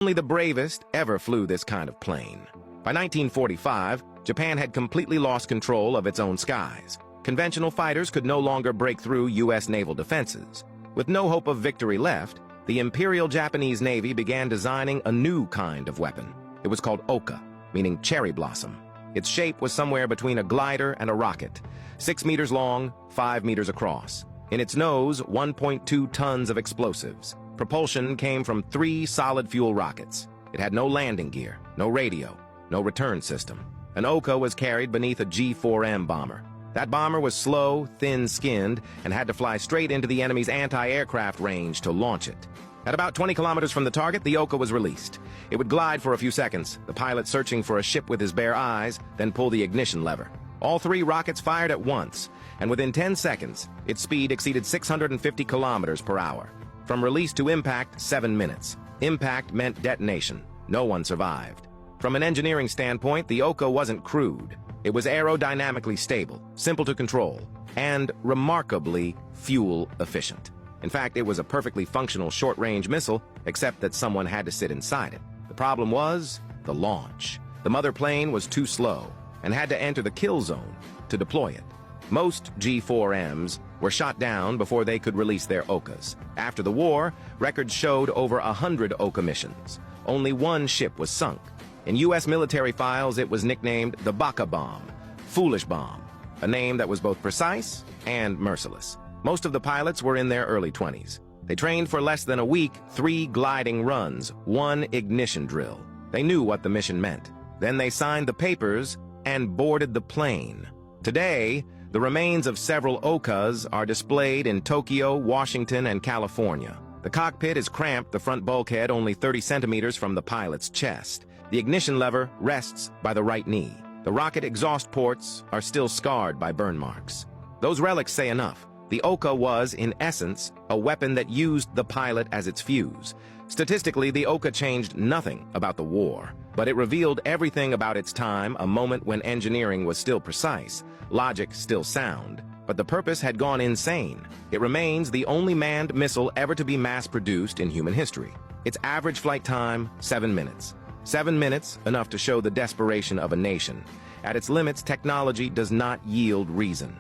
Only the bravest ever flew this kind of plane. By 1945, Japan had completely lost control of its own skies. Conventional fighters could no longer break through U.S. naval defenses. With no hope of victory left, the Imperial Japanese Navy began designing a new kind of weapon. It was called Oka, meaning cherry blossom. Its shape was somewhere between a glider and a rocket, 6 meters long, 5 meters across. In its nose, 1.2 tons of explosives. Propulsion came from 3 solid fuel rockets. It had no landing gear, no radio, no return system. An Oka was carried beneath a G-4M bomber. That bomber was slow, thin-skinned, and had to fly straight into the enemy's anti-aircraft range to launch it. At about 20 kilometers from the target, the Oka was released. It would glide for a few seconds, the pilot searching for a ship with his bare eyes, then pull the ignition lever. All 3 rockets fired at once, and within 10 seconds, its speed exceeded 650 kilometers per hour. From release to impact, 7 minutes. Impact meant detonation. No one survived. From an engineering standpoint, the Oka wasn't crude. It was aerodynamically stable, simple to control, and remarkably fuel efficient. In fact, it was a perfectly functional short-range missile, except that someone had to sit inside it. The problem was the launch. The mother plane was too slow and had to enter the kill zone to deploy it. Most G-4Ms were shot down before they could release their Okas. After the war, records showed over 100 Oka missions. Only 1 ship was sunk. In U.S. military files, it was nicknamed the Baka Bomb, Foolish Bomb, a name that was both precise and merciless. Most of the pilots were in their early 20s. They trained for less than a week, 3 gliding runs, 1 ignition drill. They knew what the mission meant. Then they signed the papers and boarded the plane. Today, the remains of several Okas are displayed in Tokyo, Washington, and California. The cockpit is cramped, the front bulkhead only 30 centimeters from the pilot's chest. The ignition lever rests by the right knee. The rocket exhaust ports are still scarred by burn marks. Those relics say enough. The Oka was, in essence, a weapon that used the pilot as its fuse. Statistically, the Oka changed nothing about the war, but it revealed everything about its time, a moment when engineering was still precise, logic still sound, but the purpose had gone insane. It remains the only manned missile ever to be mass-produced in human history. Its average flight time, 7 minutes. 7 minutes, enough to show the desperation of a nation. At its limits, technology does not yield reason.